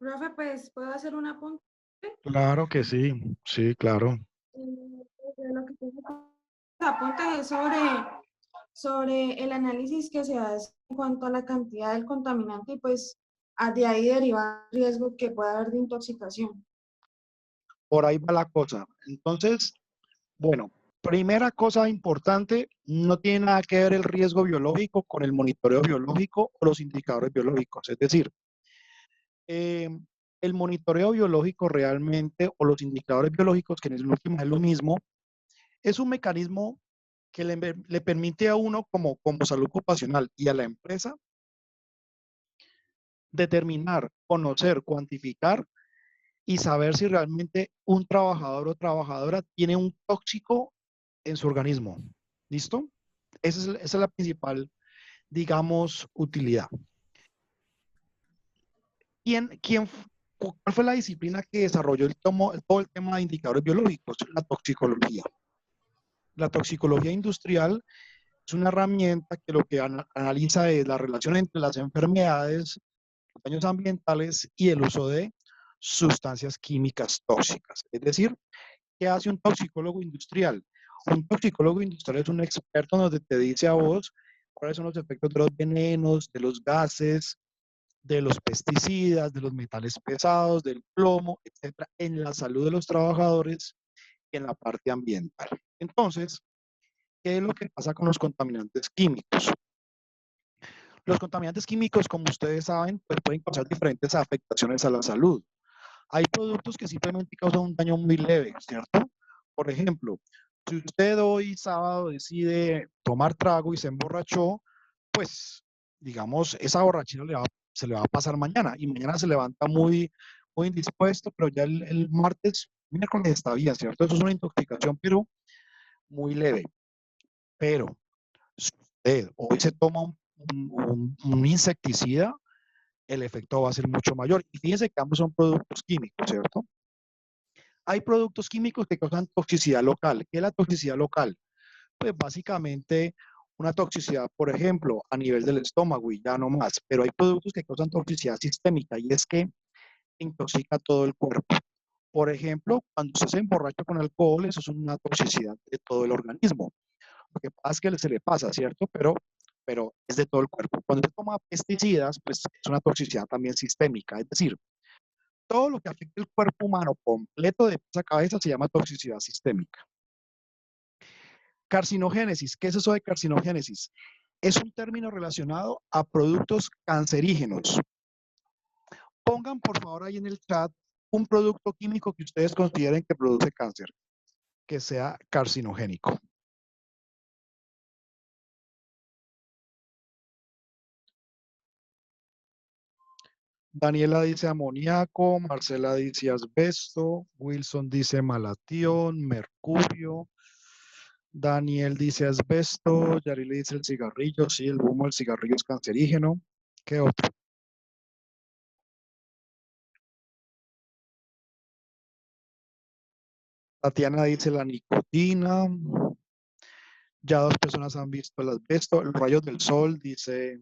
Profe, pues, ¿puedo hacer un apunte? Claro que sí, sí, claro. Lo que tengo apunte es sobre el análisis que se hace en cuanto a la cantidad del contaminante y pues de ahí deriva el riesgo que pueda haber de intoxicación. Por ahí va la cosa. Entonces, bueno, primera cosa importante, no tiene nada que ver el riesgo biológico con el monitoreo biológico o los indicadores biológicos. Es decir, eh, el monitoreo biológico realmente o los indicadores biológicos, que en el último es lo mismo, es un mecanismo que le permite a uno como salud ocupacional y a la empresa determinar, conocer, cuantificar y saber si realmente un trabajador o trabajadora tiene un tóxico en su organismo. ¿Listo? Esa es la principal, digamos, utilidad. ¿Cuál fue la disciplina que desarrolló todo el tema de indicadores biológicos? La toxicología. La toxicología industrial es una herramienta que lo que analiza es la relación entre las enfermedades, los daños ambientales y el uso de sustancias químicas tóxicas. Es decir, ¿qué hace un toxicólogo industrial? Un toxicólogo industrial es un experto donde te dice a vos cuáles son los efectos de los venenos, de los gases, de los pesticidas, de los metales pesados, del plomo, etcétera, en la salud de los trabajadores y en la parte ambiental. Entonces, ¿qué es lo que pasa con los contaminantes químicos? Los contaminantes químicos, como ustedes saben, pues pueden causar diferentes afectaciones a la salud. Hay productos que simplemente causan un daño muy leve, ¿cierto? Por ejemplo, si usted hoy sábado decide tomar trago y se emborrachó, pues, digamos, esa borrachera se le va a pasar mañana y mañana se levanta muy indispuesto, pero ya el martes, miércoles está bien, ¿cierto? Eso es una intoxicación, pero muy leve. Pero si usted hoy se toma un insecticida, el efecto va a ser mucho mayor. Y fíjense que ambos son productos químicos, ¿cierto? Hay productos químicos que causan toxicidad local. ¿Qué es la toxicidad local? Pues básicamente una toxicidad, por ejemplo, a nivel del estómago y ya no más. Pero hay productos que causan toxicidad sistémica y es que intoxica todo el cuerpo. Por ejemplo, cuando usted se emborracha con alcohol, eso es una toxicidad de todo el organismo. Lo que pasa es que se le pasa, ¿cierto? Pero es de todo el cuerpo. Cuando usted toma pesticidas, pues es una toxicidad también sistémica. Es decir, todo lo que afecta el cuerpo humano completo de pies a cabeza se llama toxicidad sistémica. Carcinogénesis, ¿qué es eso de carcinogénesis? Es un término relacionado a productos cancerígenos. Pongan por favor ahí en el chat un producto químico que ustedes consideren que produce cáncer, que sea carcinogénico. Daniela dice amoníaco, Marcela dice asbesto, Wilson dice malatión, mercurio, Daniel dice asbesto, Yarili dice el cigarrillo, sí, el humo del cigarrillo es cancerígeno. ¿Qué otro? Tatiana dice la nicotina. Ya dos personas han visto el asbesto, los rayos del sol, dice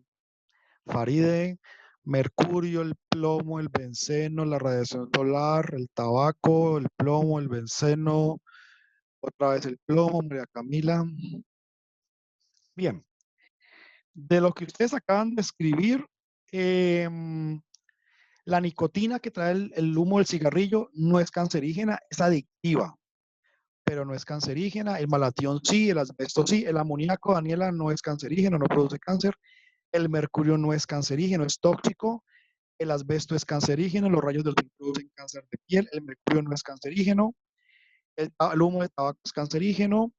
Faride, mercurio, el plomo, el benceno, la radiación solar, el tabaco, el plomo, el benceno, otra vez el plomo, María Camila. Bien, de lo que ustedes acaban de escribir, la nicotina que trae el humo del cigarrillo no es cancerígena, es adictiva, pero no es cancerígena. El malatión sí, el asbesto sí, el amoníaco, Daniela, no es cancerígeno, no produce cáncer. El mercurio no es cancerígeno, es tóxico. El asbesto es cancerígeno, los rayos del sol producen cáncer de piel. El mercurio no es cancerígeno. El humo de tabaco es cancerígeno.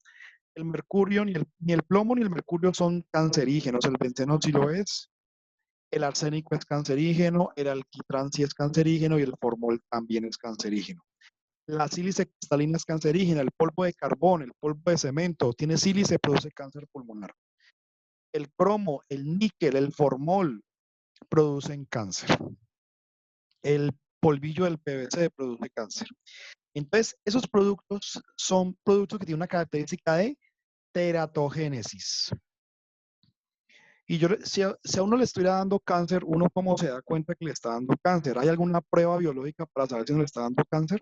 El mercurio, ni el plomo ni el mercurio son cancerígenos. El benceno sí lo es. El arsénico es cancerígeno. El alquitrán sí es cancerígeno y el formol también es cancerígeno. La sílice cristalina es cancerígena. El polvo de carbón, el polvo de cemento, tiene sílice, produce cáncer pulmonar. El cromo, el níquel, el formol producen cáncer. El polvillo del PVC produce cáncer. Entonces, esos productos son productos que tienen una característica de teratogénesis. Y si a uno le estuviera dando cáncer, ¿uno cómo se da cuenta que le está dando cáncer? ¿Hay alguna prueba biológica para saber si no le está dando cáncer?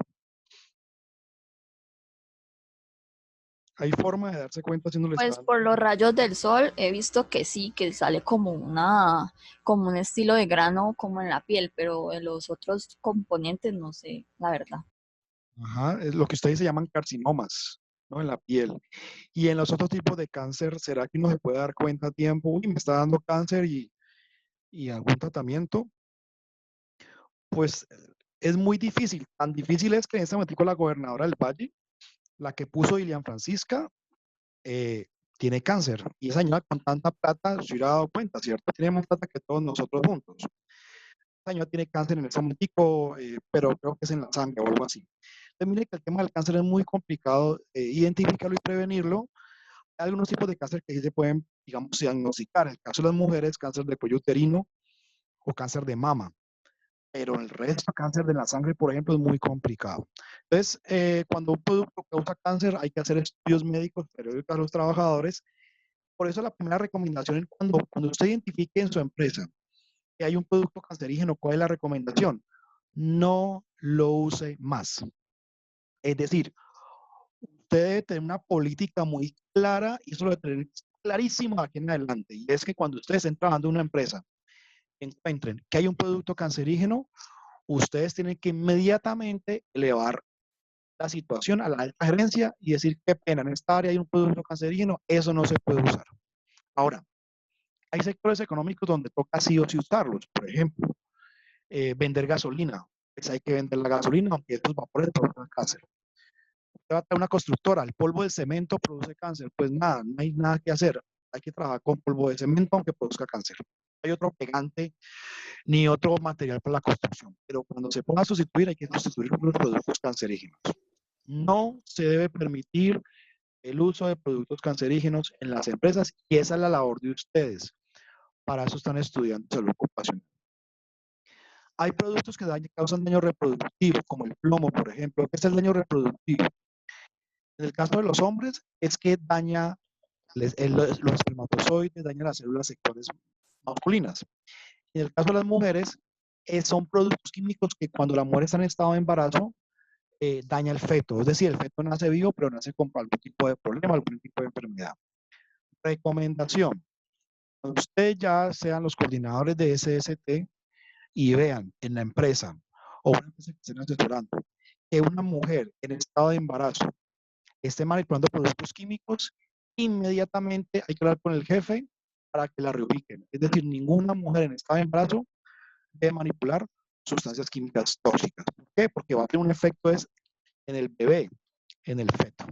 ¿Hay forma de darse cuenta si no le está Pues dando por los cáncer? rayos del sol he visto que sí, que sale como un estilo de grano como en la piel, pero en los otros componentes no sé, la verdad. Ajá, es lo que ustedes se llaman carcinomas, ¿no? En la piel. Y en los otros tipos de cáncer, ¿será que uno se puede dar cuenta a tiempo? Uy, me está dando cáncer y algún tratamiento. Pues es muy difícil. Tan difícil es que en este momento la gobernadora del Valle, la que puso Dilian Francisca, tiene cáncer. Y esa señora con tanta plata se hubiera dado cuenta, ¿cierto? Tiene más plata que todos nosotros juntos. Esa señora tiene cáncer en ese momento, pero creo que es en la sangre o algo así. Entonces, mire que el tema del cáncer es muy complicado identificarlo y prevenirlo. Hay algunos tipos de cáncer que sí se pueden, digamos, diagnosticar. En el caso de las mujeres, cáncer de cuello uterino o cáncer de mama. Pero el resto, cáncer de la sangre, por ejemplo, es muy complicado. Entonces, cuando un producto causa cáncer, hay que hacer estudios médicos periódicos a los trabajadores. Por eso la primera recomendación es cuando usted identifique en su empresa que hay un producto cancerígeno, ¿cuál es la recomendación? No lo use más. Es decir, usted debe tener una política muy clara y eso lo debe tener clarísimo aquí en adelante. Y es que cuando ustedes estén trabajando en una empresa, encuentren que hay un producto cancerígeno, ustedes tienen que inmediatamente elevar la situación a la alta gerencia y decir qué pena, en esta área hay un producto cancerígeno, eso no se puede usar. Ahora, hay sectores económicos donde toca sí o sí usarlos. Por ejemplo, vender gasolina. Pues hay que vender la gasolina, aunque estos vapores producen cáncer. Usted va a tener una constructora, el polvo de cemento produce cáncer. Pues nada, no hay nada que hacer. Hay que trabajar con polvo de cemento aunque produzca cáncer. No hay otro pegante ni otro material para la construcción. Pero cuando se ponga a sustituir, hay que sustituir los productos cancerígenos. No se debe permitir el uso de productos cancerígenos en las empresas y esa es la labor de ustedes. Para eso están estudiando salud ocupacional. Hay productos que causan daño reproductivo, como el plomo, por ejemplo. ¿Qué es el daño reproductivo? En el caso de los hombres, es que daña los espermatozoides, daña las células sexuales masculinas. En el caso de las mujeres, son productos químicos que cuando la mujer está en estado de embarazo, daña el feto. Es decir, el feto nace vivo, pero nace con algún tipo de problema, algún tipo de enfermedad. Recomendación. Cuando ustedes ya sean los coordinadores de SST y vean en la empresa o una empresa que estén asesorando que una mujer en estado de embarazo esté manipulando productos químicos, inmediatamente hay que hablar con el jefe para que la reubiquen. Es decir, ninguna mujer en estado de embarazo debe manipular sustancias químicas tóxicas. ¿Por qué? Porque va a tener un efecto en el bebé, en el feto.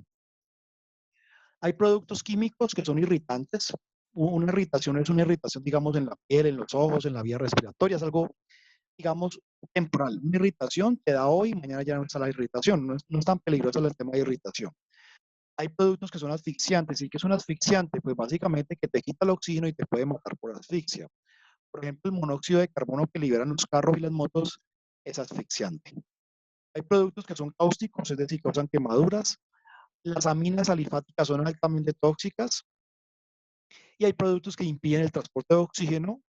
Hay productos químicos que son irritantes. Una irritación es una irritación, digamos, en la piel, en los ojos, en la vía respiratoria. Es algo, digamos, temporal. Una irritación te da hoy, mañana ya no está la irritación. No es tan peligroso el tema de irritación. Hay productos que son asfixiantes. ¿Y qué es un asfixiante? Pues básicamente que te quita el oxígeno y te puede matar por asfixia. Por ejemplo, el monóxido de carbono que liberan los carros y las motos es asfixiante. Hay productos que son cáusticos, es decir, causan quemaduras. Las aminas alifáticas son altamente tóxicas y hay productos que impiden el transporte de oxígeno,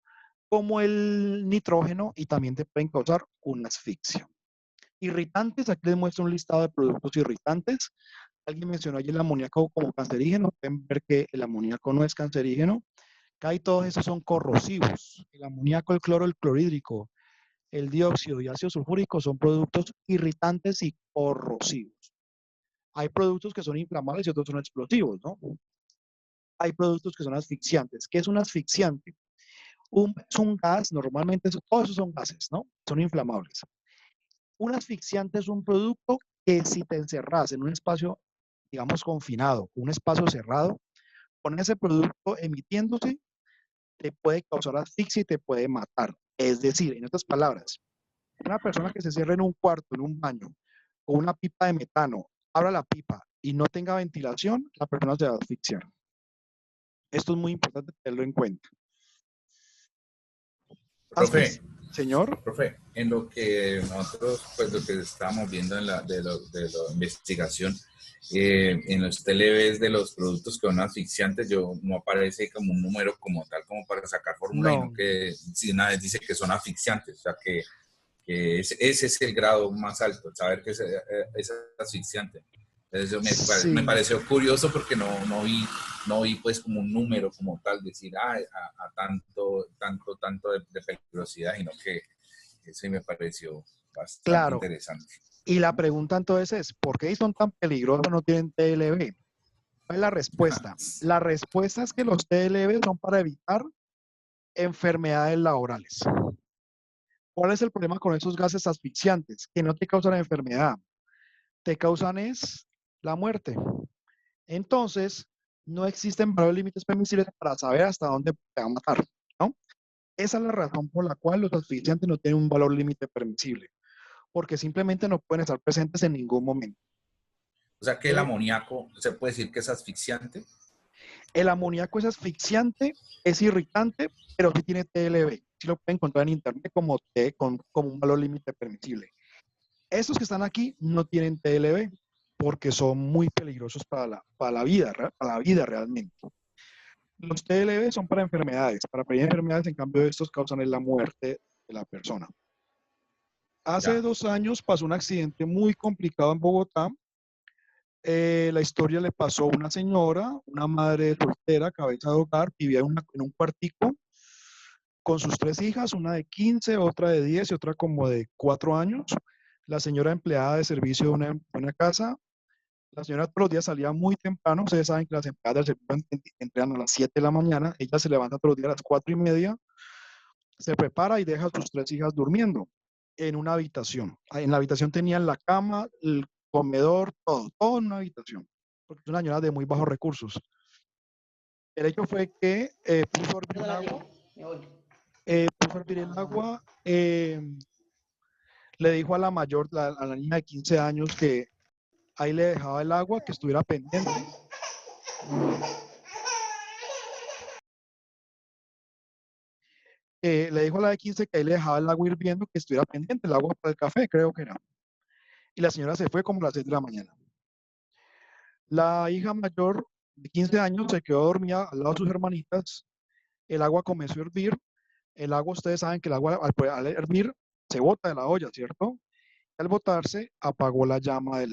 como el nitrógeno, y también te pueden causar una asfixia. Irritantes, aquí les muestro un listado de productos irritantes. Alguien mencionó ayer el amoníaco como cancerígeno. Pueden ver que el amoníaco no es cancerígeno. Acá y todos esos son corrosivos. El amoníaco, el cloro, el clorhídrico, el dióxido y ácido sulfúrico son productos irritantes y corrosivos. Hay productos que son inflamables y otros son explosivos, ¿no? Hay productos que son asfixiantes. ¿Qué es un asfixiante? Es un gas, normalmente todos esos son gases, ¿no? Son inflamables. Un asfixiante es un producto que si te encerras en un espacio, digamos, confinado, un espacio cerrado, con ese producto emitiéndose, te puede causar asfixia y te puede matar. Es decir, en otras palabras, una persona que se cierre en un cuarto, en un baño, con una pipa de metano, abra la pipa y no tenga ventilación, la persona se va a asfixiar. Esto es muy importante tenerlo en cuenta. Profe, Señor. Profe, en lo que nosotros, pues lo que estábamos viendo en de la investigación, en los TLVs de los productos que son asfixiantes, yo no aparece como un número como tal, como para sacar fórmula, y no No, que si una vez dice que son asfixiantes, o sea que ese es el grado más alto, saber que es asfixiante. Entonces me sí, pareció curioso porque no vi pues como un número como tal, decir a tanto de peligrosidad, sino que eso me pareció bastante claro. interesante. Y la pregunta entonces es, ¿por qué son tan peligrosos, no tienen TLB? ¿Cuál es la respuesta? La respuesta es que los TLB son para evitar enfermedades laborales. ¿Cuál es el problema con esos gases asfixiantes? Que no te causan enfermedad, te causan es la muerte. Entonces, no existen valores límites permisibles para saber hasta dónde te va a matar, ¿no? Esa es la razón por la cual los asfixiantes no tienen un valor límite permisible, porque simplemente no pueden estar presentes en ningún momento. O sea que el Eh, amoníaco, ¿se puede decir que es asfixiante? el amoníaco es asfixiante, es irritante, pero sí tiene TLB. Sí lo pueden encontrar en internet como un valor límite permisible. Estos que están aquí no tienen TLB porque son muy peligrosos para la vida, para la vida realmente. Los TLB son para enfermedades. Para prevenir enfermedades, en cambio, estos causan la muerte de la persona. Hace Ya. 2 años pasó un accidente muy complicado en Bogotá. La historia le pasó a una señora, una madre soltera, cabeza de hogar, vivía en un cuartico con sus 3 hijas, una de 15, otra de 10 y otra como de 4 años. La señora empleada de servicio de una casa. La señora todos los días salía muy temprano. Ustedes saben que las empleadas del servicio entran a las 7 de la mañana. Ella se levanta todos los días a las 4:30, se prepara y deja a sus 3 hijas durmiendo en una habitación. En la habitación tenían la cama, el comedor, todo en una habitación, porque es una señora de muy bajos recursos. El hecho fue que puso a hervir el agua, le dijo a la mayor, a la niña de 15 años, que ahí le dejaba el agua, que estuviera pendiente. Le dijo a la de 15 que ahí le dejaba el agua hirviendo, que estuviera pendiente, el agua para el café, creo que era. Y la señora se fue como a las 6 de la mañana. La hija mayor de 15 años se quedó dormida al lado de sus hermanitas. El agua comenzó a hervir. El agua, ustedes saben que el agua al hervir se bota de la olla, ¿cierto? Al botarse, apagó la llama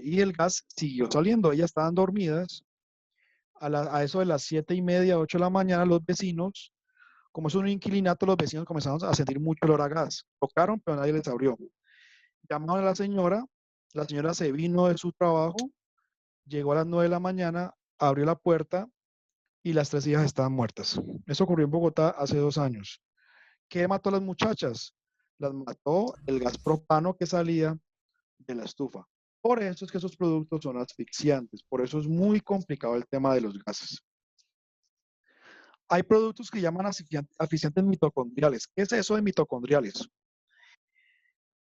y el gas siguió saliendo. Ellas estaban dormidas. A eso de las 7:30, 8 de la mañana, los vecinos, como es un inquilinato, los vecinos comenzaron a sentir mucho olor a gas. Tocaron, pero nadie les abrió. Llamaron a la señora se vino de su trabajo, llegó a las 9 de la mañana, abrió la puerta y las 3 hijas estaban muertas. Eso ocurrió en Bogotá hace 2 años. ¿Qué mató a las muchachas? Las mató el gas propano que salía de la estufa. Por eso es que esos productos son asfixiantes. Por eso es muy complicado el tema de los gases. Hay productos que llaman asfixiantes mitocondriales. ¿Qué es eso de mitocondriales?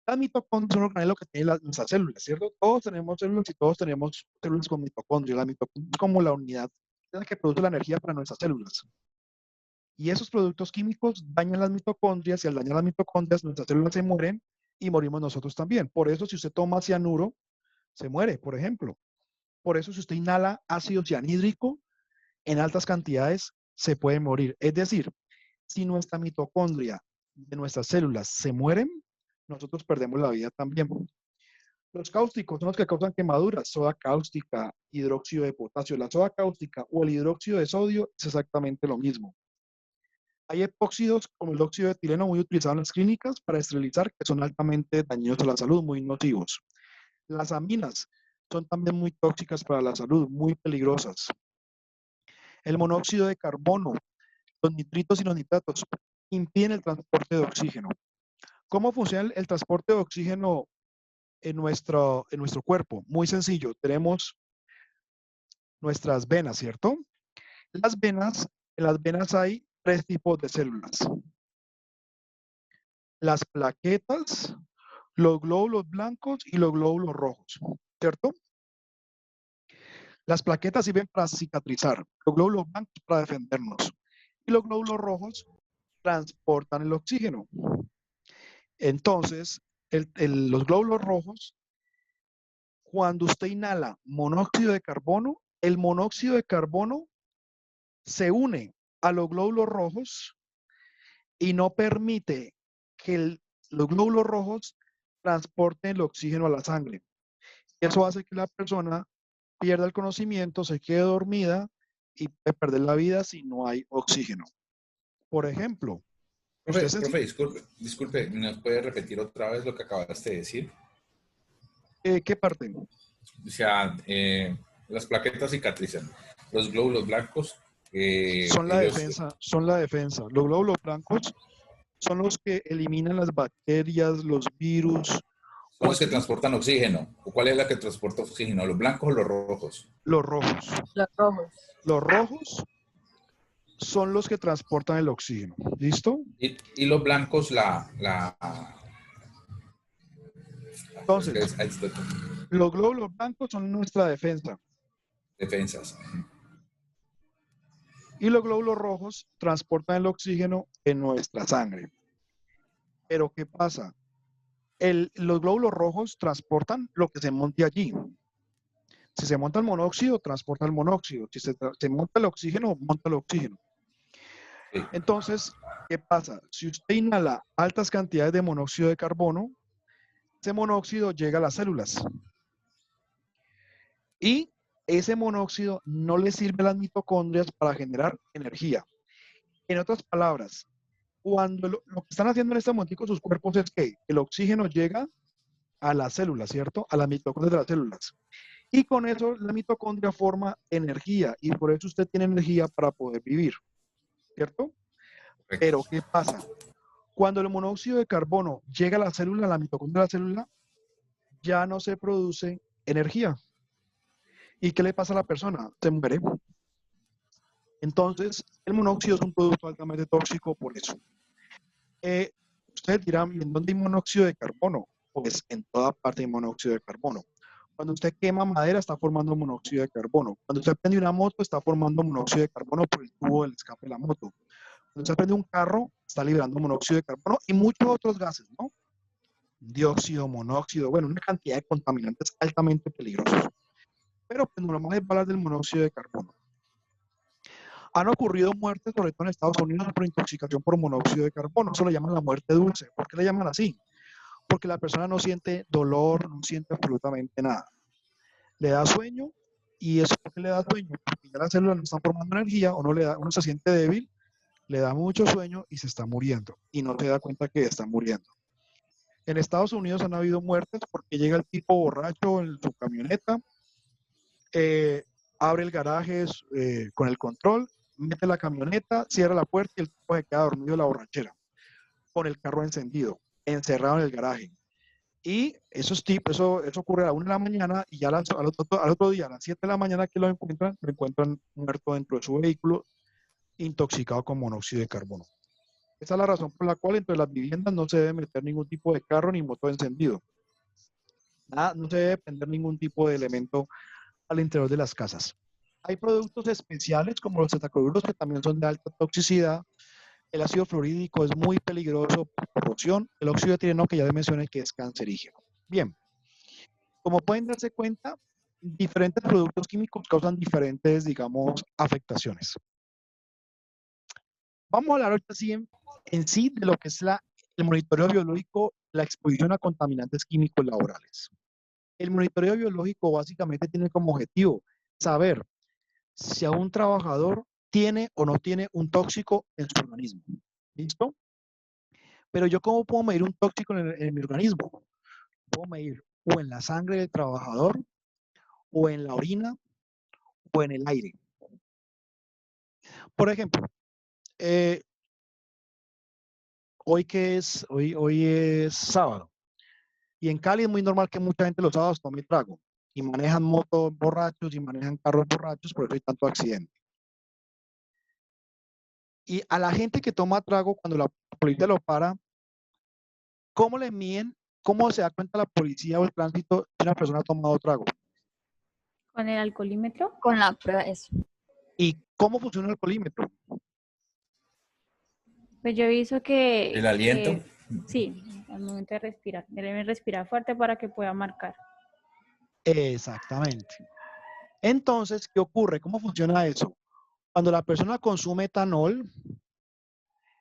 Las mitocondrias son organelos que tienen nuestras células, ¿cierto? Todos tenemos células y todos tenemos células con mitocondrias. La mitocondria es como la unidad en la que produce la energía para nuestras células. Y esos productos químicos dañan las mitocondrias y al dañar las mitocondrias nuestras células se mueren y morimos nosotros también. Por eso si usted toma cianuro, se muere, por ejemplo. Por eso si usted inhala ácido cianhídrico en altas cantidades, se puede morir. Es decir, si nuestra mitocondria de nuestras células se mueren, nosotros perdemos la vida también. Los cáusticos son los que causan quemaduras, soda cáustica, hidróxido de potasio. La soda cáustica o el hidróxido de sodio es exactamente lo mismo. Hay epóxidos como el óxido de etileno muy utilizado en las clínicas para esterilizar, que son altamente dañinos a la salud, muy nocivos. Las aminas son también muy tóxicas para la salud, muy peligrosas. El monóxido de carbono, los nitritos y los nitratos impiden el transporte de oxígeno. ¿Cómo funciona el transporte de oxígeno en nuestro cuerpo? Muy sencillo. Tenemos nuestras venas, ¿cierto? En las venas hay 3 tipos de células. Las plaquetas, los glóbulos blancos y los glóbulos rojos, ¿cierto? Las plaquetas sirven para cicatrizar, los glóbulos blancos para defendernos y los glóbulos rojos transportan el oxígeno. Entonces, los glóbulos rojos, cuando usted inhala monóxido de carbono, el monóxido de carbono se une a los glóbulos rojos y no permite que los glóbulos rojos transporten el oxígeno a la sangre. Eso hace que la persona pierda el conocimiento, se quede dormida y puede perder la vida si no hay oxígeno. Por ejemplo, Profe, disculpe, ¿nos puede repetir otra vez lo que acabaste de decir? ¿qué parte? O sea, las plaquetas cicatrizan. Los glóbulos blancos, Son la ellos defensa, son la defensa. Los glóbulos blancos son los que eliminan las bacterias, los virus. son los que transportan oxígeno. ¿O cuál es la que transporta oxígeno? ¿Los blancos o los rojos? Los rojos. Los rojos. Los rojos son los que transportan el oxígeno. ¿Listo? Y los blancos, Entonces, los glóbulos blancos son nuestra defensa. defensas. Y los glóbulos rojos transportan el oxígeno en nuestra sangre. Pero ¿qué pasa? Los glóbulos rojos transportan lo que se monte allí. Si se monta el monóxido, transporta el monóxido. Si se monta el oxígeno, monta el oxígeno. Sí. Entonces, ¿qué pasa? Si usted inhala altas cantidades de monóxido de carbono, ese monóxido llega a las células. Y ese monóxido no le sirve a las mitocondrias para generar energía. En otras palabras, cuando lo que están haciendo en este momento sus cuerpos es que el oxígeno llega a las células, ¿cierto? A las mitocondrias de las células. Y con eso la mitocondria forma energía y por eso usted tiene energía para poder vivir, ¿cierto? Pero ¿qué pasa? Cuando el monóxido de carbono llega a la célula, a la mitocondria de la célula, ya no se produce energía. ¿Y qué le pasa a la persona? Se muere. Entonces, el monóxido es un producto altamente tóxico por eso. Ustedes dirán, ¿en dónde hay monóxido de carbono? Pues en toda parte hay monóxido de carbono. Cuando usted quema madera, está formando monóxido de carbono. Cuando usted prende una moto, está formando monóxido de carbono por el tubo del escape de la moto. Cuando usted prende un carro, está liberando monóxido de carbono y muchos otros gases, ¿no? Dióxido, monóxido, bueno, una cantidad de contaminantes altamente peligrosos. Pero pues normal es hablar del monóxido de carbono. Han ocurrido muertes, sobre todo en Estados Unidos, por intoxicación por monóxido de carbono. Eso le llaman la muerte dulce. ¿Por qué le llaman así? Porque la persona no siente dolor, no siente absolutamente nada. Le da sueño, y eso ¿por qué le da sueño? Porque ya las células no están formando energía, uno se siente débil, le da mucho sueño y se está muriendo. Y no se da cuenta que está muriendo. En Estados Unidos han habido muertes porque llega el tipo borracho en su camioneta, abre el garaje con el control, mete la camioneta, cierra la puerta y el tipo se queda dormido en la borrachera, con el carro encendido, encerrado en el garaje. Y eso ocurre a la 1 de la mañana y ya al otro día, a las 7 de la mañana que lo encuentran muerto dentro de su vehículo, intoxicado con monóxido de carbono. Esa es la razón por la cual entre las viviendas no se debe meter ningún tipo de carro ni motor encendido. Nada, no se debe prender ningún tipo de elemento al interior de las casas. Hay productos especiales como los tetracloruros que también son de alta toxicidad. El ácido fluorídrico es muy peligroso por corrosión. El óxido de etileno que ya les mencioné que es cancerígeno. Bien, como pueden darse cuenta, diferentes productos químicos causan diferentes, digamos, afectaciones. Vamos a hablar ahorita en sí de lo que es el monitoreo biológico, la exposición a contaminantes químicos laborales. El monitoreo biológico básicamente tiene como objetivo saber si a un trabajador tiene o no tiene un tóxico en su organismo. ¿Listo? Pero yo, ¿cómo puedo medir un tóxico en mi organismo? Puedo medir o en la sangre del trabajador, o en la orina, o en el aire. Por ejemplo, hoy es sábado. Y en Cali es muy normal que mucha gente los sábados tome trago. Y manejan motos borrachos y manejan carros borrachos, por eso hay tanto accidente. Y a la gente que toma trago, cuando la policía lo para, ¿cómo le miden? ¿Cómo se da cuenta la policía o el tránsito si una persona ha tomado trago? ¿Con el alcoholímetro? Con la prueba, eso. ¿Y cómo funciona el alcoholímetro? Pues yo he visto que... El aliento. sí, al momento de respirar. Deben respirar fuerte para que pueda marcar. Exactamente. Entonces, ¿qué ocurre? ¿Cómo funciona eso? Cuando la persona consume etanol,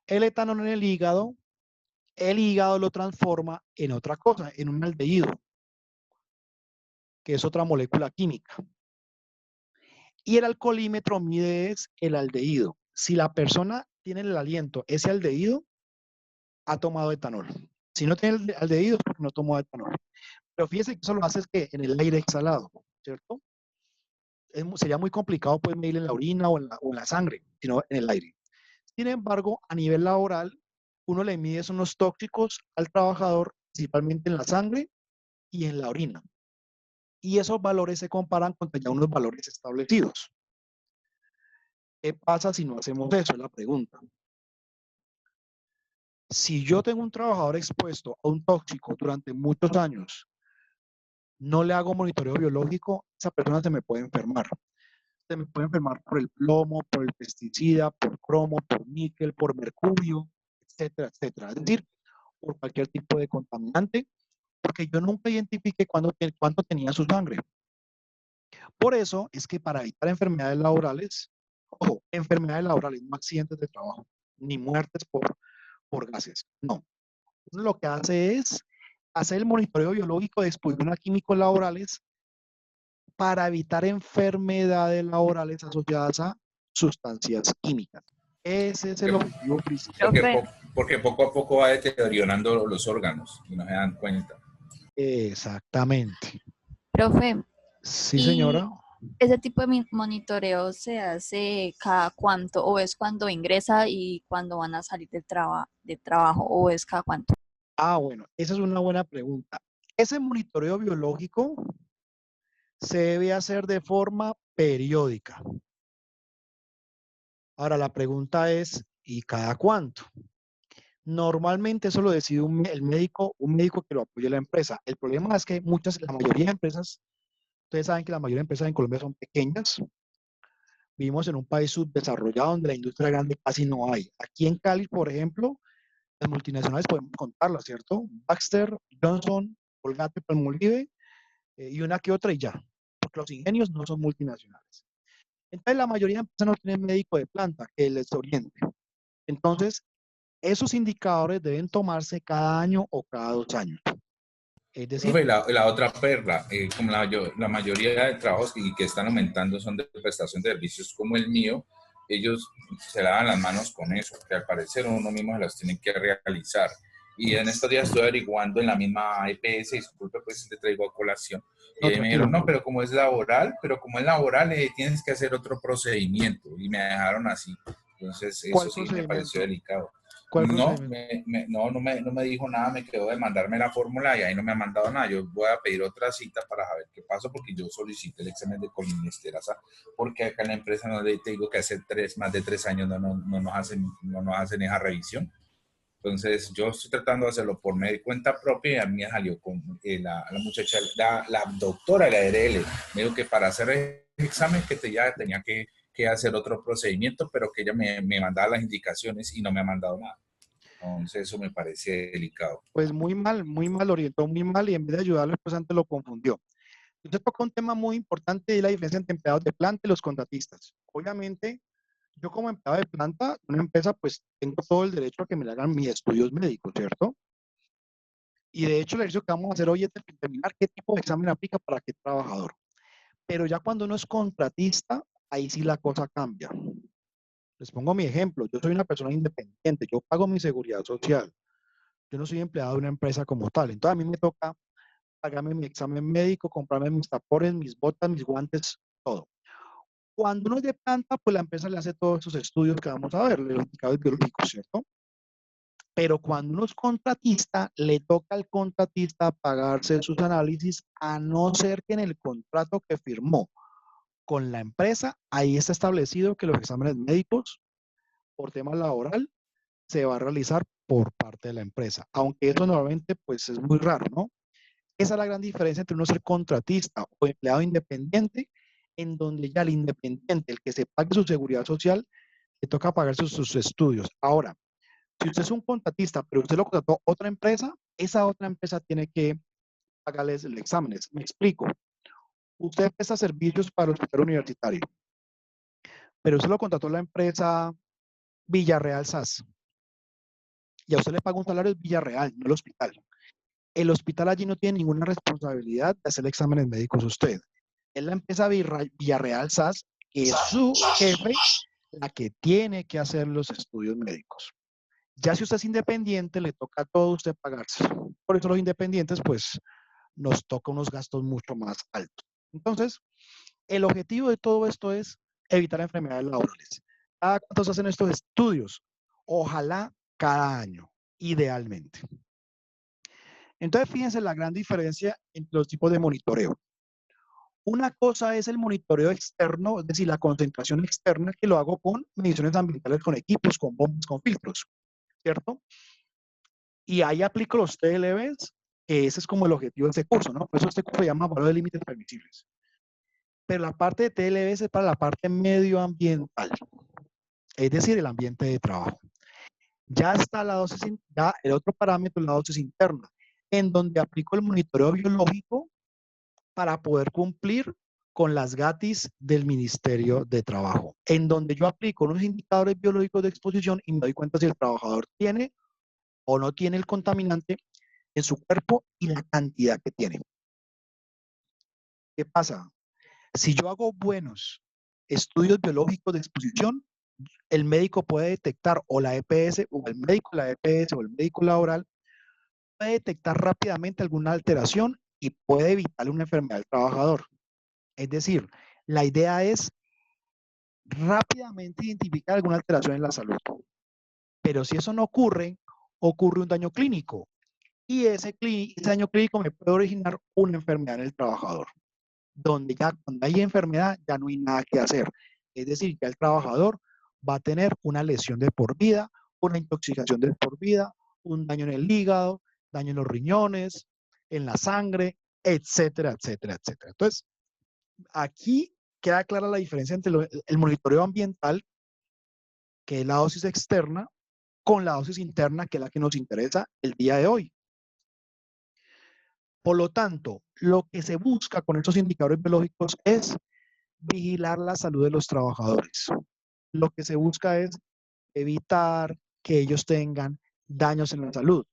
el etanol en el hígado lo transforma en otra cosa, en un aldehído, que es otra molécula química. Y el alcoholímetro mide es el aldehído. Si la persona tiene en el aliento ese aldehído, ha tomado etanol. Si no tiene el aldehído, es porque no tomó etanol. Pero fíjese que eso lo hace es que en el aire exhalado, ¿cierto? Sería muy complicado pues medir en la orina o en la sangre, sino en el aire. Sin embargo, a nivel laboral, uno le mide son los tóxicos al trabajador, principalmente en la sangre y en la orina. Y esos valores se comparan contra ya unos valores establecidos. ¿Qué pasa si no hacemos eso? Es la pregunta. Si yo tengo un trabajador expuesto a un tóxico durante muchos años, no le hago monitoreo biológico, esa persona se me puede enfermar. Se me puede enfermar por el plomo, por el pesticida, por cromo, por níquel, por mercurio, etcétera, etcétera. Es decir, por cualquier tipo de contaminante, porque yo nunca identifiqué cuánto tenía su sangre. Por eso es que para evitar enfermedades laborales, ojo, enfermedades laborales, no accidentes de trabajo, ni muertes por gases, no. Uno lo que hace es hacer el monitoreo biológico de exposición a químicos laborales para evitar enfermedades laborales asociadas a sustancias químicas. Ese es el objetivo principal. Porque poco a poco va deteriorando los órganos y no se dan cuenta. Exactamente. Profe, Sí, ¿y señora. ese tipo de monitoreo se hace cada cuánto? ¿O es cuando ingresa y cuando van a salir del trabajo? ¿O es cada cuánto? Bueno, esa es una buena pregunta. Ese monitoreo biológico se debe hacer de forma periódica. Ahora, la pregunta es, ¿y cada cuánto? Normalmente eso lo decide el médico, un médico que lo apoye la empresa. El problema es que la mayoría de empresas, ustedes saben que la mayoría de empresas en Colombia son pequeñas. Vivimos en un país subdesarrollado donde la industria grande casi no hay. Aquí en Cali, por ejemplo, las multinacionales podemos contarlas, ¿cierto? Baxter, Johnson, Colgate, Palmolive, y una que otra y ya, porque los ingenios no son multinacionales. Entonces, la mayoría de empresas no tienen médico de planta que les oriente. Entonces, esos indicadores deben tomarse cada año o cada 2 años. Es decir, Profe, la otra perla, como la mayoría de trabajos que están aumentando son de prestación de servicios como el mío, ellos se lavan las manos con eso, que al parecer uno mismo se las tiene que realizar. Y en estos días estoy averiguando en la misma EPS, disculpe pues te traigo a colación, no, me dijeron, tranquilo. no, pero como es laboral, tienes que hacer otro procedimiento. Y me dejaron así. Entonces, ¿Cuál eso sí me pareció procedimiento? delicado. ¿Cuál procedimiento? No me dijo nada, me quedó de mandarme la fórmula y ahí no me ha mandado nada. Yo voy a pedir otra cita para saber qué pasó porque yo solicité el examen de colinesterasa porque acá en la empresa no le te digo que hace más de 3 años no nos hacen esa revisión. Entonces yo estoy tratando de hacerlo por medio de cuenta propia y a mí me salió con la muchacha, la doctora de la ARL, me dijo que para hacer el examen ya tenía que hacer otro procedimiento, pero que ella me mandaba las indicaciones y no me ha mandado nada. Entonces eso me parece delicado. Pues muy mal, orientó muy mal y en vez de ayudarlo, pues antes lo confundió. Usted tocó un tema muy importante y la diferencia entre empleados de planta y los contratistas. Obviamente, yo como empleado de planta, una empresa, pues tengo todo el derecho a que me le hagan mis estudios médicos, ¿cierto? Y de hecho, el ejercicio que vamos a hacer hoy es determinar qué tipo de examen aplica para qué trabajador. Pero ya cuando uno es contratista, ahí sí la cosa cambia. Les pongo mi ejemplo. Yo soy una persona independiente. Yo pago mi seguridad social. Yo no soy empleado de una empresa como tal. Entonces a mí me toca pagarme mi examen médico, comprarme mis tapones, mis botas, mis guantes, todo. Cuando uno es de planta, pues la empresa le hace todos esos estudios que vamos a ver, los indicadores biológicos, ¿cierto? Pero cuando uno es contratista, le toca al contratista pagarse sus análisis, a no ser que en el contrato que firmó con la empresa, ahí está establecido que los exámenes médicos por tema laboral se va a realizar por parte de la empresa. Aunque eso normalmente pues es muy raro, ¿no? Esa es la gran diferencia entre uno ser contratista o empleado independiente, en donde ya el independiente, el que se pague su seguridad social, le toca pagar sus estudios. Ahora, si usted es un contratista, pero usted lo contrató otra empresa, esa otra empresa tiene que pagarles los exámenes. Me explico. Usted presta servicios para el hospital universitario, pero usted lo contrató la empresa Villarreal SAS y a usted le paga un salario de Villarreal, no el hospital. El hospital allí no tiene ninguna responsabilidad de hacer exámenes médicos usted. Es la empresa Villarreal SAS, que es su jefe, la que tiene que hacer los estudios médicos. Ya si usted es independiente, le toca a todo usted pagarse. Por eso los independientes, pues, nos toca unos gastos mucho más altos. Entonces, el objetivo de todo esto es evitar enfermedades laborales. ¿Cada cuánto se hacen estos estudios? Ojalá cada año, idealmente. Entonces, fíjense la gran diferencia entre los tipos de monitoreo. Una cosa es el monitoreo externo, es decir, la concentración externa, que lo hago con mediciones ambientales, con equipos, con bombas, con filtros, ¿cierto? Y ahí aplico los TLBs, que ese es como el objetivo de este curso, ¿no? Por eso este curso se llama Valor de Límites Permisibles. Pero la parte de TLBs es para la parte medioambiental, es decir, el ambiente de trabajo. Ya está la dosis, ya el otro parámetro, la dosis interna, en donde aplico el monitoreo biológico para poder cumplir con las GATIS del Ministerio de Trabajo, en donde yo aplico unos indicadores biológicos de exposición y me doy cuenta si el trabajador tiene o no tiene el contaminante en su cuerpo y la cantidad que tiene. ¿Qué pasa? Si yo hago buenos estudios biológicos de exposición, el médico puede detectar, o la EPS, o el médico de la EPS, o el médico laboral, puede detectar rápidamente alguna alteración y puede evitar una enfermedad al trabajador. Es decir, la idea es rápidamente identificar alguna alteración en la salud. Pero si eso no ocurre, ocurre un daño clínico. Y ese daño clínico me puede originar una enfermedad en el trabajador, donde ya cuando hay enfermedad ya no hay nada que hacer. Es decir, ya el trabajador va a tener una lesión de por vida, una intoxicación de por vida, un daño en el hígado, daño en los riñones, en la sangre, etcétera, etcétera, etcétera. Entonces, aquí queda clara la diferencia entre el monitoreo ambiental, que es la dosis externa, con la dosis interna, que es la que nos interesa el día de hoy. Por lo tanto, lo que se busca con estos indicadores biológicos es vigilar la salud de los trabajadores. Lo que se busca es evitar que ellos tengan daños en la salud,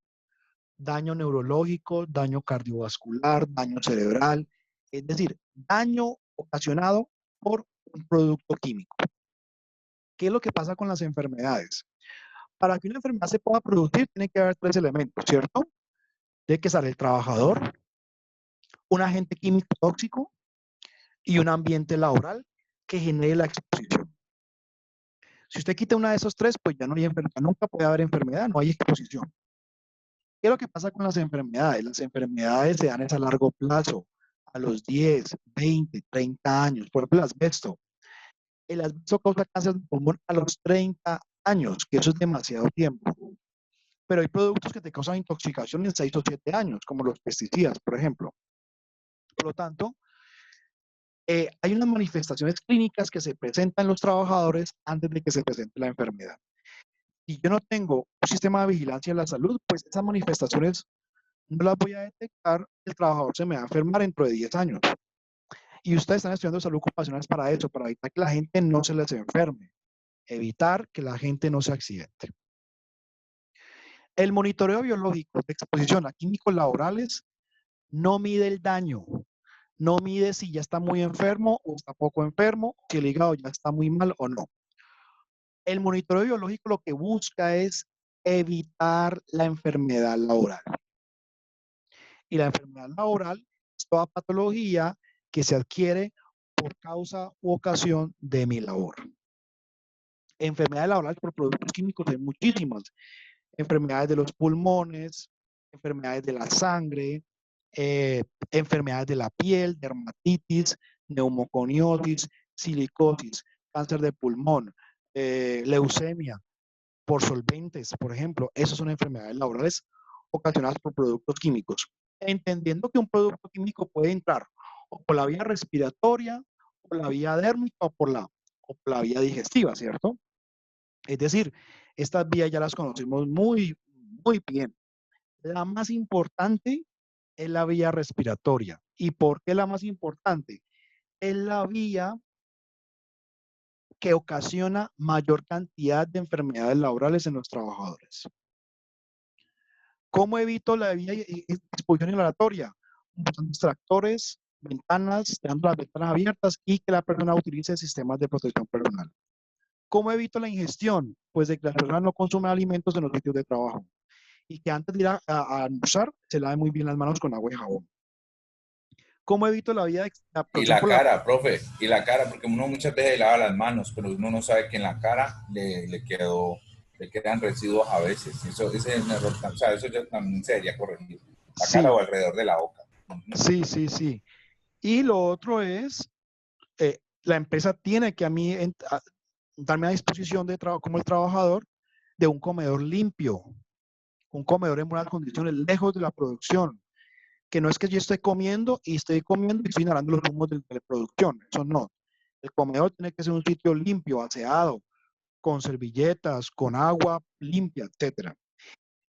daño neurológico, daño cardiovascular, daño cerebral, es decir, daño ocasionado por un producto químico. ¿Qué es lo que pasa con las enfermedades? Para que una enfermedad se pueda producir, tiene que haber tres elementos, ¿cierto? Tiene que estar el trabajador, un agente químico tóxico y un ambiente laboral que genere la exposición. Si usted quita una de esos tres, pues ya no hay enfermedad, nunca puede haber enfermedad, no hay exposición. ¿Qué es lo que pasa con las enfermedades? Las enfermedades se dan a largo plazo, a los 10, 20, 30 años. Por ejemplo, el asbesto. El asbesto causa cáncer de pulmón a los 30 años, que eso es demasiado tiempo. Pero hay productos que te causan intoxicación en 6 o 7 años, como los pesticidas, por ejemplo. Por lo tanto, hay unas manifestaciones clínicas que se presentan en los trabajadores antes de que se presente la enfermedad. Si yo no tengo un sistema de vigilancia de la salud, pues esas manifestaciones no las voy a detectar, el trabajador se me va a enfermar dentro de 10 años. Y ustedes están estudiando salud ocupacional para eso, para evitar que la gente no se les enferme, evitar que la gente no se accidente. El monitoreo biológico de exposición a químicos laborales no mide el daño, no mide si ya está muy enfermo o está poco enfermo, si el hígado ya está muy mal o no. El monitoreo biológico lo que busca es evitar la enfermedad laboral. Y la enfermedad laboral es toda patología que se adquiere por causa u ocasión de mi labor. Enfermedades laborales por productos químicos hay muchísimas. Enfermedades de los pulmones, enfermedades de la sangre, enfermedades de la piel, dermatitis, neumoconiosis, silicosis, cáncer de pulmón, leucemia, por solventes, por ejemplo. Esas son enfermedades laborales ocasionadas por productos químicos. Entendiendo que un producto químico puede entrar o por la vía respiratoria, o por la vía dérmica o por la vía digestiva, ¿cierto? Es decir, estas vías ya las conocemos muy, muy bien. La más importante es la vía respiratoria. ¿Y por qué la más importante? Es la vía que ocasiona mayor cantidad de enfermedades laborales en los trabajadores. ¿Cómo evito la vía exposición inhalatoria? Usando extractores, ventanas, dejando las ventanas abiertas y que la persona utilice sistemas de protección personal. ¿Cómo evito la ingestión? Pues de que la persona no consuma alimentos en los sitios de trabajo y que antes de ir a almorzar se lave muy bien las manos con agua y jabón. ¿Cómo evito la vía de la Y protección la por la... cara, profe, y la cara, porque uno muchas veces lava las manos, pero uno no sabe que en la cara le quedan residuos a veces. Eso, ese es un error, o sea, eso ya también se debería corregir. La cara Sí, o alrededor de la boca. sí. Y lo otro es, la empresa tiene que darme a disposición de trabajo como el trabajador de un comedor limpio, un comedor en buenas condiciones, lejos de la producción, que no es que yo esté comiendo y estoy inhalando los humos de la producción, eso no. El comedor tiene que ser un sitio limpio, aseado, con servilletas, con agua limpia, etcétera.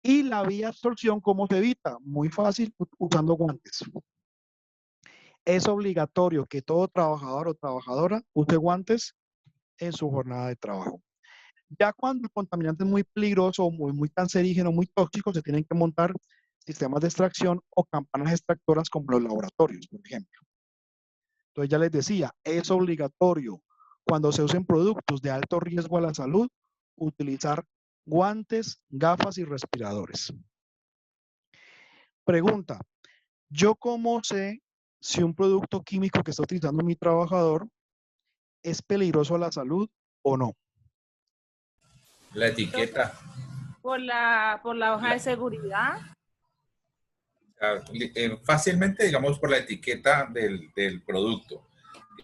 Y la vía de absorción, ¿cómo se evita? Muy fácil, usando guantes. Es obligatorio que todo trabajador o trabajadora use guantes en su jornada de trabajo. Ya cuando el contaminante es muy peligroso, muy cancerígeno, muy tóxico, se tienen que montar sistemas de extracción o campanas extractoras como los laboratorios, por ejemplo. Entonces ya les decía, es obligatorio cuando se usen productos de alto riesgo a la salud, utilizar guantes, gafas y respiradores. Pregunta, ¿yo cómo sé si un producto químico que está utilizando mi trabajador es peligroso a la salud o no? La etiqueta, Por la hoja la, de seguridad. fácilmente, digamos, por la etiqueta del producto.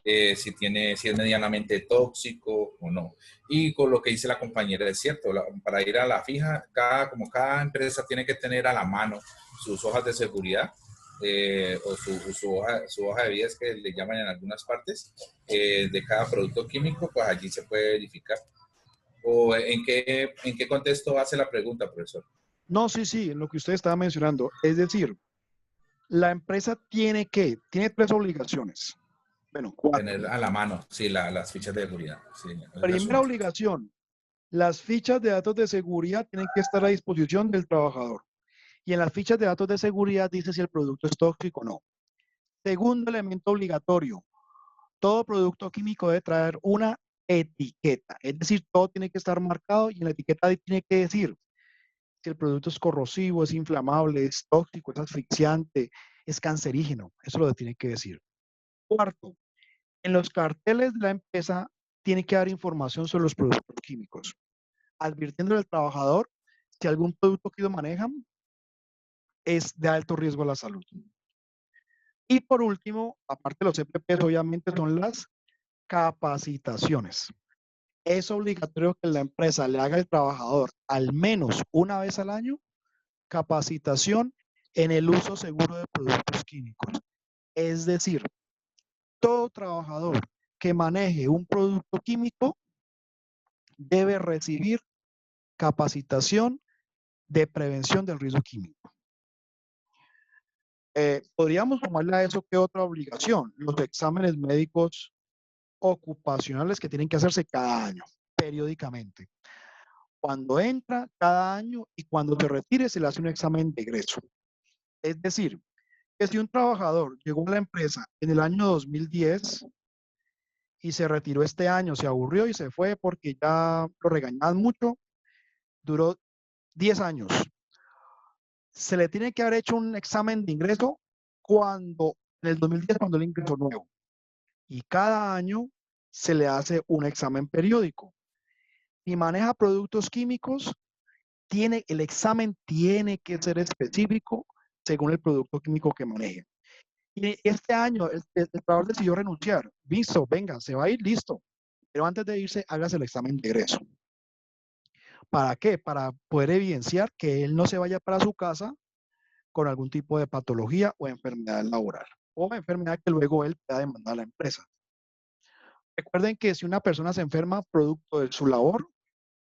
Si es medianamente tóxico o no. Y con lo que dice la compañera, es cierto, para ir a la fija, como cada empresa tiene que tener a la mano sus hojas de seguridad o su hoja de vías que le llaman en algunas partes de cada producto químico, pues allí se puede verificar. ¿O en qué contexto hace la pregunta, profesor? No, sí, lo que usted estaba mencionando. Es decir, la empresa tiene tres obligaciones. Bueno, cuatro. Tener a la mano, sí, las fichas de seguridad. Sí, el Primera asunto. obligación, las fichas de datos de seguridad tienen que estar a disposición del trabajador. Y en las fichas de datos de seguridad dice si el producto es tóxico o no. Segundo elemento obligatorio, todo producto químico debe traer una etiqueta. Es decir, todo tiene que estar marcado y en la etiqueta tiene que decir si el producto es corrosivo, es inflamable, es tóxico, es asfixiante, es cancerígeno. Eso lo tiene que decir. Cuarto, en los carteles de la empresa tiene que dar información sobre los productos químicos, advirtiendo al trabajador si algún producto que ellos manejan es de alto riesgo a la salud. Y por último, aparte de los EPPs, obviamente son las capacitaciones. Es obligatorio que la empresa le haga al trabajador al menos una vez al año capacitación en el uso seguro de productos químicos. Es decir, todo trabajador que maneje un producto químico debe recibir capacitación de prevención del riesgo químico. Podríamos sumarle a eso que otra obligación, los exámenes médicos ocupacionales que tienen que hacerse cada año, periódicamente. Cuando entra, cada año, y cuando se retire, se le hace un examen de egreso. Es decir, que si un trabajador llegó a la empresa en el año 2010 y se retiró este año, se aburrió y se fue porque ya lo regañaban mucho, duró 10 años. Se le tiene que haber hecho un examen de ingreso en el 2010, cuando él ingresó nuevo. Y cada año se le hace un examen periódico. Si maneja productos químicos, el examen tiene que ser específico según el producto químico que maneje. Y este año el trabajador decidió renunciar. Listo, venga, se va a ir, listo. Pero antes de irse, hágase el examen de egreso. ¿Para qué? Para poder evidenciar que él no se vaya para su casa con algún tipo de patología o enfermedad laboral o enfermedad que luego él pueda demandar a la empresa. Recuerden que si una persona se enferma producto de su labor,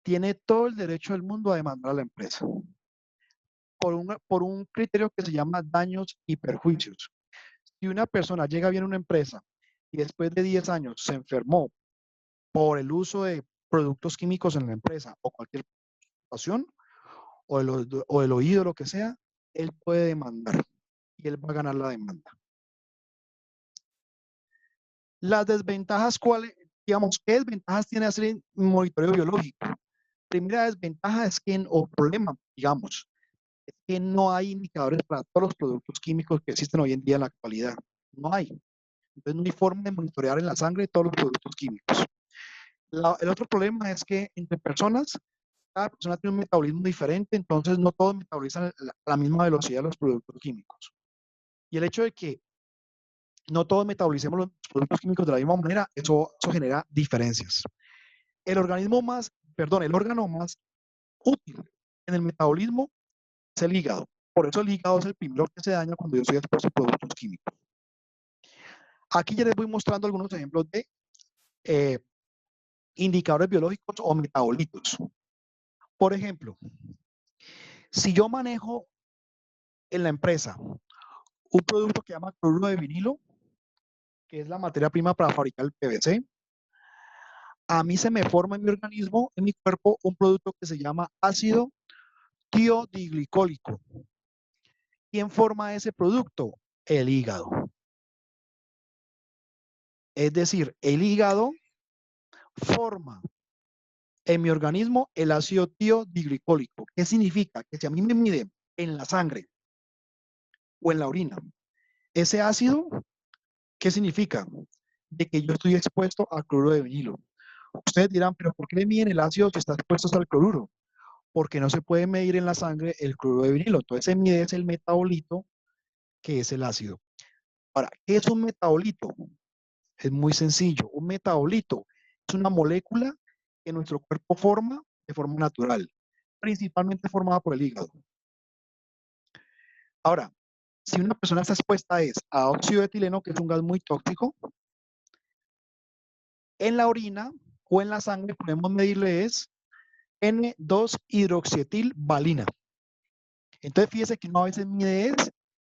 tiene todo el derecho del mundo a demandar a la empresa. por un criterio que se llama daños y perjuicios. Si una persona llega bien a una empresa y después de 10 años se enfermó por el uso de productos químicos en la empresa o cualquier situación, o el oído, lo que sea, él puede demandar y él va a ganar la demanda. Las desventajas, ¿cuáles? Digamos, ¿qué desventajas tiene hacer monitoreo biológico? Primera desventaja es que, o problema, digamos, es que no hay indicadores para todos los productos químicos que existen hoy en día en la actualidad. No hay. Entonces no hay forma de monitorear en la sangre todos los productos químicos. El otro problema es que entre personas, cada persona tiene un metabolismo diferente, entonces no todos metabolizan a la misma velocidad los productos químicos. Y el hecho de que no todos metabolicemos los productos químicos de la misma manera, eso genera diferencias. El órgano más útil en el metabolismo es el hígado. Por eso el hígado es el primero que se daña cuando yo estoy expuesto a productos químicos. Aquí ya les voy mostrando algunos ejemplos de indicadores biológicos o metabolitos. Por ejemplo, si yo manejo en la empresa un producto que se llama cloruro de vinilo, que es la materia prima para fabricar el PVC, a mí se me forma en mi organismo, en mi cuerpo, un producto que se llama ácido tiodiglicólico. ¿Quién forma ese producto? El hígado. Es decir, el hígado forma en mi organismo el ácido tiodiglicólico. ¿Qué significa? Que si a mí me mide en la sangre o en la orina ese ácido, ¿qué significa? De que yo estoy expuesto al cloruro de vinilo. Ustedes dirán, pero ¿por qué le miden el ácido si está expuesto al cloruro? Porque no se puede medir en la sangre el cloruro de vinilo. Entonces se mide es el metabolito, que es el ácido. Ahora, ¿qué es un metabolito? Es muy sencillo. Un metabolito es una molécula que nuestro cuerpo forma de forma natural, principalmente formada por el hígado. Ahora, si una persona está expuesta a óxido de etileno, que es un gas muy tóxico, en la orina o en la sangre podemos medirle es N2-hidroxietilvalina. Entonces, fíjese que uno a veces mide es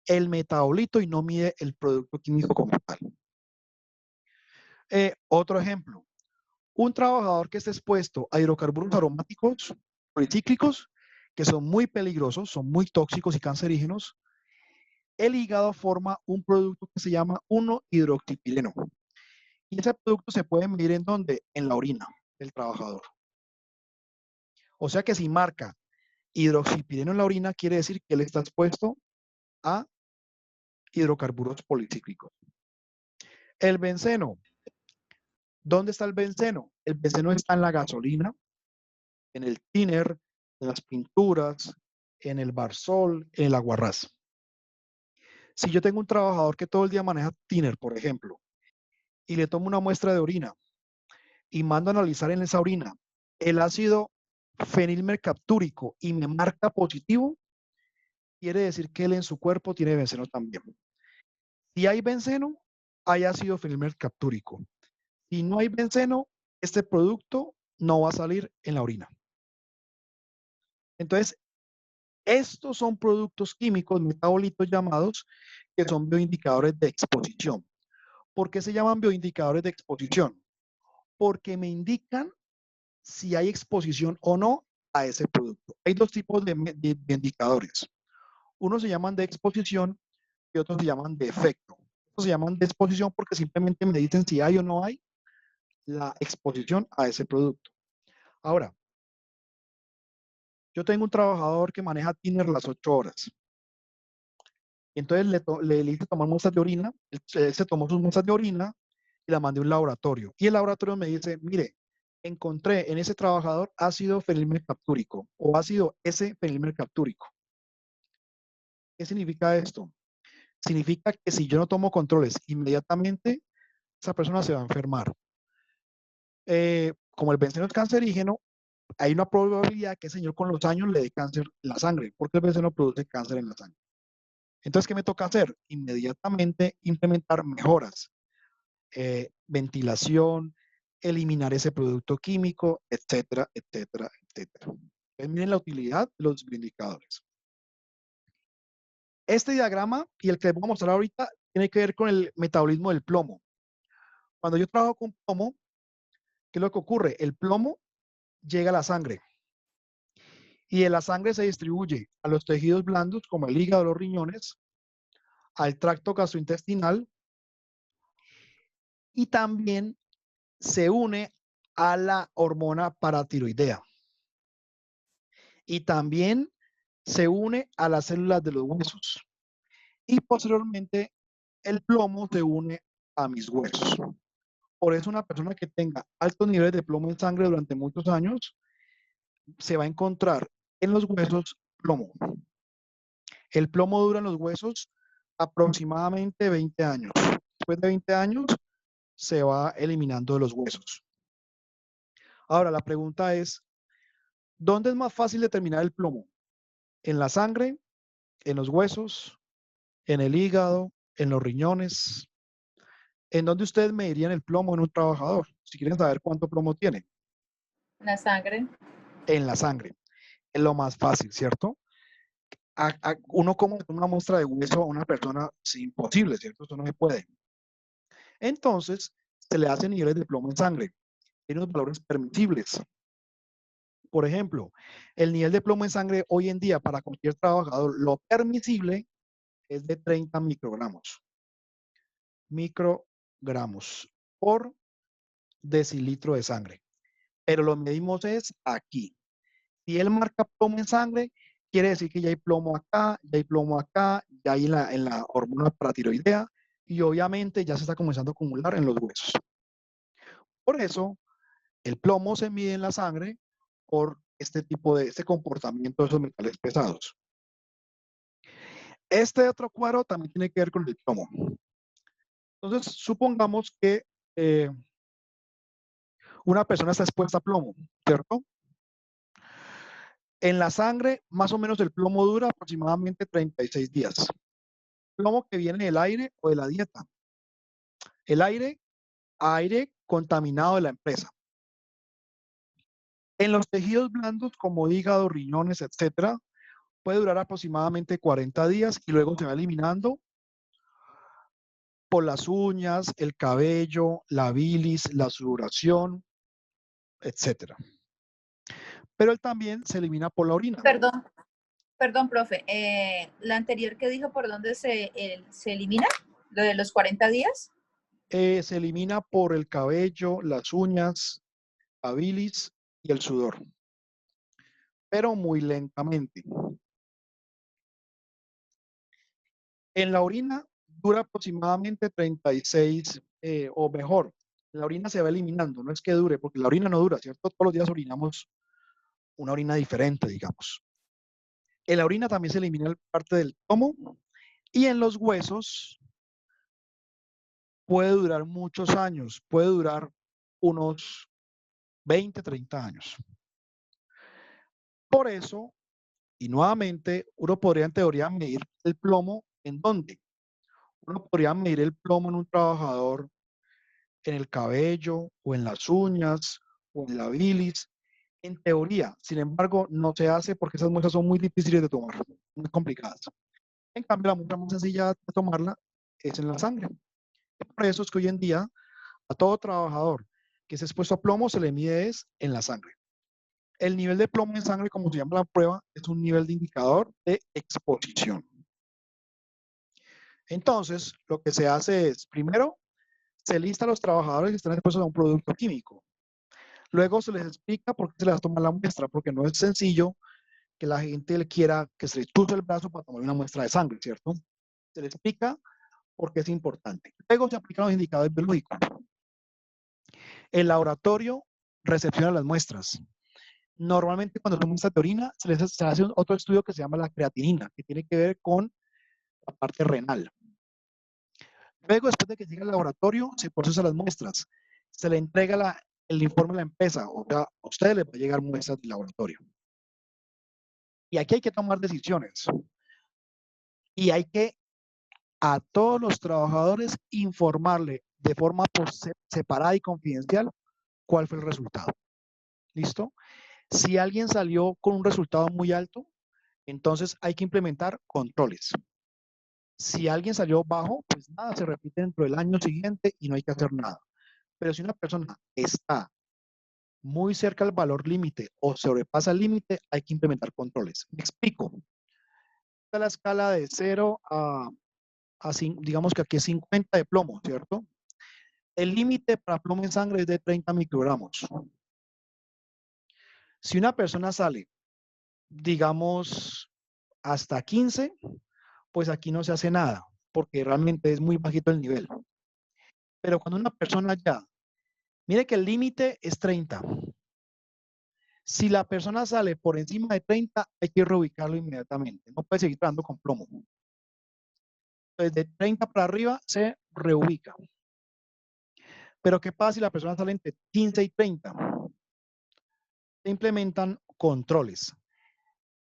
el metabolito y no mide el producto químico como tal. Otro ejemplo, un trabajador que esté expuesto a hidrocarburos aromáticos policíclicos, que son muy peligrosos, son muy tóxicos y cancerígenos, el hígado forma un producto que se llama 1-hidroxipireno. Y ese producto se puede medir ¿en dónde? En la orina del trabajador. O sea que si marca hidroxipireno en la orina, quiere decir que él está expuesto a hidrocarburos policíclicos. El benceno. ¿Dónde está el benceno? El benceno está en la gasolina, en el thinner, en las pinturas, en el barsol, en el aguarrás. Si yo tengo un trabajador que todo el día maneja thinner, por ejemplo, y le tomo una muestra de orina y mando a analizar en esa orina el ácido fenilmercaptúrico y me marca positivo, quiere decir que él en su cuerpo tiene benceno también. Si hay benceno, hay ácido fenilmercaptúrico. Si no hay benceno, este producto no va a salir en la orina. Entonces, estos son productos químicos, metabolitos llamados, que son bioindicadores de exposición. ¿Por qué se llaman bioindicadores de exposición? Porque me indican si hay exposición o no a ese producto. Hay dos tipos de indicadores. Unos se llaman de exposición y otros se llaman de efecto. Estos se llaman de exposición porque simplemente me dicen si hay o no hay la exposición a ese producto. Ahora, yo tengo un trabajador que maneja thinner las 8 horas. Entonces le hice tomar muestras de orina, él se tomó sus muestras de orina y la mandé a un laboratorio. Y el laboratorio me dice, mire, encontré en ese trabajador ácido fenilmercaptúrico o ácido S-fenilmercaptúrico. ¿Qué significa esto? Significa que si yo no tomo controles inmediatamente, esa persona se va a enfermar. Como el benceno es cancerígeno, hay una probabilidad que ese señor con los años le dé cáncer en la sangre, porque el benceno produce cáncer en la sangre. Entonces, ¿qué me toca hacer? Inmediatamente implementar mejoras, ventilación, eliminar ese producto químico, etcétera, etcétera, etcétera. Entonces, miren la utilidad de los bioindicadores. Este diagrama y el que les voy a mostrar ahorita tiene que ver con el metabolismo del plomo. Cuando yo trabajo con plomo, ¿qué es lo que ocurre? El plomo llega a la sangre y de la sangre se distribuye a los tejidos blandos como el hígado, los riñones, al tracto gastrointestinal y también se une a la hormona paratiroidea y también se une a las células de los huesos y posteriormente el plomo se une a mis huesos. Por eso una persona que tenga altos niveles de plomo en sangre durante muchos años se va a encontrar en los huesos plomo. El plomo dura en los huesos aproximadamente 20 años. Después de 20 años se va eliminando de los huesos. Ahora, la pregunta es, ¿dónde es más fácil determinar el plomo? ¿En la sangre? ¿En los huesos? ¿En el hígado? ¿En los riñones? ¿En dónde ustedes medirían el plomo en un trabajador? Si quieren saber cuánto plomo tiene. La sangre. En la sangre. Es lo más fácil, ¿cierto? Uno como una muestra de hueso a una persona es imposible, ¿cierto? Eso no se puede. Entonces, se le hacen niveles de plomo en sangre. Tiene unos valores permisibles. Por ejemplo, el nivel de plomo en sangre hoy en día para cualquier trabajador, lo permisible es de 30 microgramos. Microgramos por decilitro de sangre. Pero lo medimos es aquí. Si él marca plomo en sangre, quiere decir que ya hay plomo acá, ya hay plomo acá, ya hay en la hormona paratiroidea y obviamente ya se está comenzando a acumular en los huesos. Por eso, el plomo se mide en la sangre por este comportamiento de esos metales pesados. Este otro cuadro también tiene que ver con el plomo. Entonces, supongamos que una persona está expuesta a plomo, ¿cierto? En la sangre, más o menos el plomo dura aproximadamente 36 días. Plomo que viene del aire o de la dieta. El aire contaminado de la empresa. En los tejidos blandos como hígado, riñones, etcétera, puede durar aproximadamente 40 días y luego se va eliminando por las uñas, el cabello, la bilis, la sudoración, etcétera. Pero él también se elimina por la orina. Perdón, profe. La anterior que dijo, ¿por dónde se elimina? ¿Lo de los 40 días? Se elimina por el cabello, las uñas, la bilis y el sudor, pero muy lentamente. En la orina dura aproximadamente 36, o mejor, la orina se va eliminando, no es que dure, porque la orina no dura, ¿cierto? Todos los días orinamos una orina diferente, digamos. En la orina también se elimina parte del plomo y en los huesos puede durar muchos años, puede durar unos 20, 30 años. Por eso, y nuevamente, uno podría en teoría medir el plomo ¿en dónde? Uno podría medir el plomo en un trabajador en el cabello o en las uñas o en la bilis. En teoría, sin embargo, no se hace porque esas muestras son muy difíciles de tomar, muy complicadas. En cambio, la muestra más sencilla de tomarla es en la sangre. Por eso es que hoy en día a todo trabajador que esté expuesto a plomo se le mide es en la sangre. El nivel de plomo en sangre, como se llama la prueba, es un nivel de indicador de exposición. Entonces, lo que se hace es, primero, se lista a los trabajadores que están expuestos a un producto químico. Luego se les explica por qué se les toma la muestra, porque no es sencillo que la gente le quiera que se le chuce el brazo para tomar una muestra de sangre, ¿cierto? Se le explica por qué es importante. Luego se aplican los indicadores biológicos. El laboratorio recepciona las muestras. Normalmente cuando son muestras de orina se hace otro estudio que se llama la creatinina, que tiene que ver con la parte renal. Luego, después de que llega al laboratorio, se procesan las muestras. Se le entrega el informe a la empresa, o sea, a ustedes les va a llegar muestras del laboratorio. Y aquí hay que tomar decisiones. Y hay que a todos los trabajadores informarle de forma separada y confidencial cuál fue el resultado. ¿Listo? Si alguien salió con un resultado muy alto, entonces hay que implementar controles. Si alguien salió bajo, pues nada, se repite dentro del año siguiente y no hay que hacer nada. Pero si una persona está muy cerca del valor límite o sobrepasa el límite, hay que implementar controles. Me explico. Esta es la escala de 0 digamos que aquí es 50 de plomo, ¿cierto? El límite para plomo en sangre es de 30 microgramos. Si una persona sale, digamos, hasta 15, pues aquí no se hace nada, porque realmente es muy bajito el nivel. Pero cuando una persona ya, mire que el límite es 30. Si la persona sale por encima de 30, hay que reubicarlo inmediatamente. No puede seguir trabajando con plomo. Entonces, de 30 para arriba se reubica. Pero ¿qué pasa si la persona sale entre 15 y 30? Se implementan controles.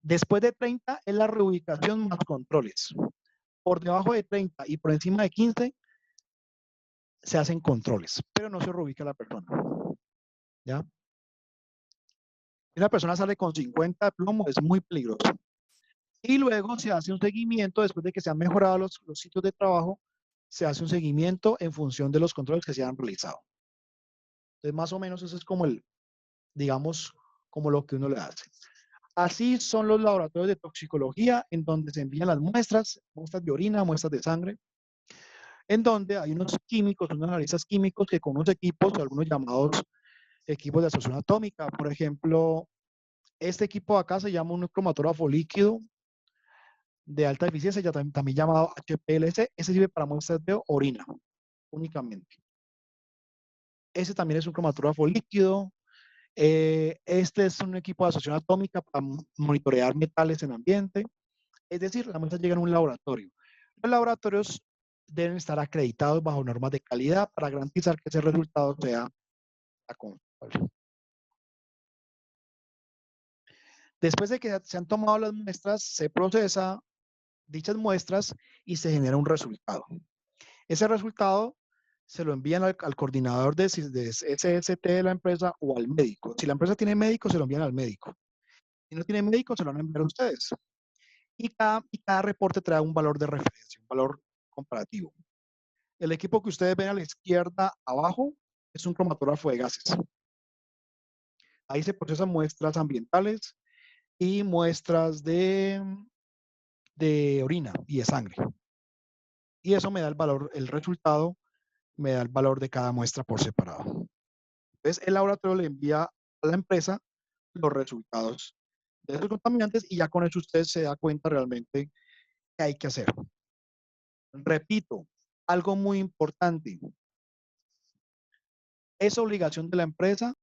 Después de 30 es la reubicación más controles. Por debajo de 30 y por encima de 15 se hacen controles, pero no se reubica la persona. ¿Ya? Si una persona sale con 50 de plomo, es muy peligroso. Y luego se hace un seguimiento, después de que se han mejorado los sitios de trabajo, se hace un seguimiento en función de los controles que se han realizado. Entonces, más o menos eso es como digamos, como lo que uno le hace. Así son los laboratorios de toxicología, en donde se envían las muestras de orina, muestras de sangre, en donde hay unos químicos, unos analistas químicos que con unos equipos, algunos llamados equipos de absorción atómica, por ejemplo, este equipo de acá se llama un cromatógrafo líquido de alta eficiencia, ya también llamado HPLC. Ese sirve para muestras de orina únicamente. Ese también es un cromatógrafo líquido. Este es un equipo de asociación atómica para monitorear metales en ambiente. Es decir, la muestra llega a un laboratorio. Los laboratorios deben estar acreditados bajo normas de calidad para garantizar que ese resultado sea confiable. Después de que se han tomado las muestras, se procesa dichas muestras y se genera un resultado. Ese resultado se lo envían al coordinador de SST de la empresa o al médico. Si la empresa tiene médico, se lo envían al médico. Si no tiene médico, se lo van a enviar a ustedes. Y cada reporte trae un valor de referencia, un valor comparativo. El equipo que ustedes ven a la izquierda abajo es un cromatógrafo de gases. Ahí se procesan muestras ambientales y muestras de orina y de sangre. Y eso me da el valor, el resultado me da el valor de cada muestra por separado. Entonces, el laboratorio le envía a la empresa los resultados de esos contaminantes y ya con eso usted se da cuenta realmente qué hay que hacer. Repito, algo muy importante. Es obligación de la empresa